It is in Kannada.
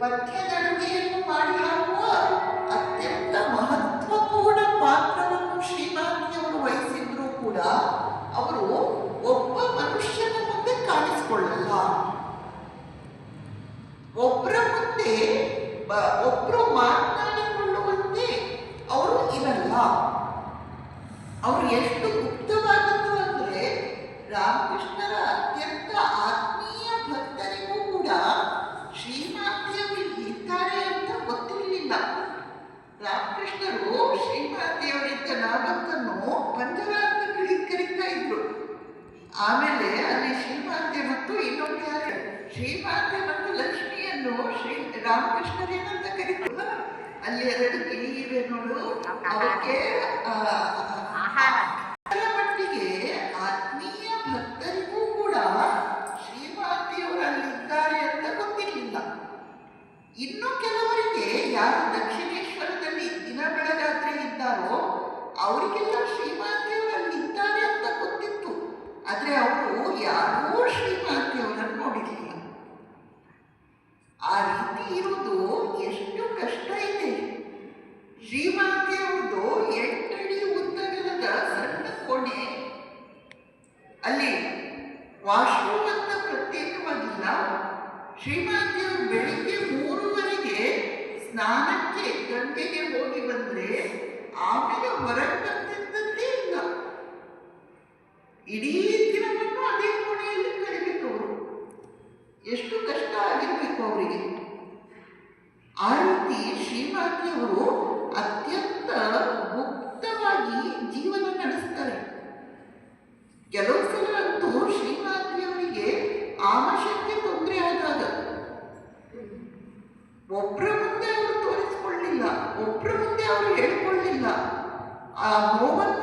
ಪಥ್ಯದ ಅಡುಗೆಯನ್ನು ಮಾಡಿ ಹಾಕುವ ಅತ್ಯಂತ ಮಹತ್ವಪೂರ್ಣ ಪಾತ್ರವನ್ನು ಶ್ರೀಮಾತೆಯವರು ವಹಿಸಿದ್ರು ಕೂಡ ಅವರು ಒಬ್ಬ ಮನುಷ್ಯನ ಮುಂದೆ ಕಾಣಿಸಿಕೊಳ್ಳಲ್ಲ. ಒಬ್ಬರ ಮುಂದೆ ಒಬ್ರು ಮಾತನಾಡಿಕೊಳ್ಳುವಂತೆ ಅವರು ಇರಲ್ಲ. ಅವರು ಎಷ್ಟು ಗುಪ್ತವಾಗಿದ್ದು ಅಂದ್ರೆ ರಾಮಕೃಷ್ಣರ ಅತ್ಯಂತ ಆತ್ಮೀಯ ಭಕ್ತರಿಗೂ ಕೂಡ ಶ್ರೀಮಾತೆಯವರು ಇದ್ದಾರೆ ಅಂತ ಗೊತ್ತಿರಲಿಲ್ಲ. ರಾಮಕೃಷ್ಣರು ಶ್ರೀಮಾತೆಯವರಿದ್ದ ನಾಗಕ್ಕನ್ನು ಪಂಜರ ಅಂತ ಕರೀತಾ ಇದ್ರು. ಆಮೇಲೆ ಅಲ್ಲಿ ಶ್ರೀಮಾತೆ ಮತ್ತು ಇನ್ನೊಂದು ಯಾರು ಶ್ರೀಮಾತೆ ಮತ್ತು ಲಕ್ಷ್ಮಿಯನ್ನು ರಾಮಕೃಷ್ಣರೇನಂತ ಕರೀತಾರೆ. ಅಲ್ಲಿ 2 ಗಿಳಿ ಇವೆ ನೋಡು, ಅವಕ್ಕೆ ಮಟ್ಟಿಗೆ ಆತ್ಮೀಯ ಭಕ್ತರಿಗೂ ಕೂಡ ಶ್ರೀಮಾತೆಯವರು ಅಲ್ಲಿದ್ದಾರೆ ಅಂತ ಗೊತ್ತಿರಲಿಲ್ಲ. ಇನ್ನು ಕೆಲವರಿಗೆ ಯಾರು ದಕ್ಷಿಣೇಶ್ವರದಲ್ಲಿ ದಿನ ಬೆಳಗಾದ್ರೆ ಇದ್ದಾರೋ ಅವರಿಗೆಲ್ಲ ಶ್ರೀಮಾತೆಯವರು ಅಲ್ಲಿದ್ದಾರೆ ಅಂತ ಗೊತ್ತಿತ್ತು. ಆದ್ರೆ ಅವರು ಯಾರೂ ಶ್ರೀಮಾತೆಯವರನ್ನು ನೋಡಿರಲಿಲ್ಲ. ಆ ರೀತಿ ಇರುವುದು ಎಷ್ಟು ಕಷ್ಟ ಇದೆ. ಶ್ರೀಮಾತೆಯವ್ರದ್ದು 8 ಅಡಿ ಉದ್ದಗಲದ ಸಣ್ಣ ಕೋಣೆ, ಅಲ್ಲಿ ವಾಶ್ರೂಮ್ ಅಂತ ಪ್ರತ್ಯೇಕವಾಗಿಲ್ಲ. ಶ್ರೀಮಾತೆಯವರು ಬೆಳಿಗ್ಗೆ 3:30ಗೆ ಸ್ನಾನಕ್ಕೆ ಗಂಗೆಗೆ ಹೋಗಿ ಬಂದ್ರೆ ಆಮೇಲೆ ಹೊರಗೆ ಬಂದಿದ್ದದ್ದೇ ಇಲ್ಲ. ಇಡೀ ದಿನವನ್ನು ಅದೇ ಕೋಣೆಯಲ್ಲಿ ಕಳೆಬೇಕು. ಎಷ್ಟು ಕಷ್ಟ ಆಗಿರ್ಬೇಕು ಅವರಿಗೆ. ಆ ರೀತಿ ಶ್ರೀಮಾತೆಯವರು ಅತ್ಯಂತ ಗುಪ್ತವಾಗಿ ಜೀವನ ನಡೆಸ್ತಾರೆ. ಕೆಲವು ಸಲ ಅಂತೂ ಶ್ರೀಮಾತೆಯವರಿಗೆ ಆಮಶಕ್ಕೆ ತೊಂದರೆ ಆದಾಗ ಒಬ್ಬರ ಮುಂದೆ ಅವರು ತೋರಿಸಿಕೊಳ್ಳಿಲ್ಲ, ಒಬ್ಬರ ಮುಂದೆ ಅವರು ಹೇಳಿಕೊಳ್ಳಿಲ್ಲ. ಆ ನೋವನ್ನು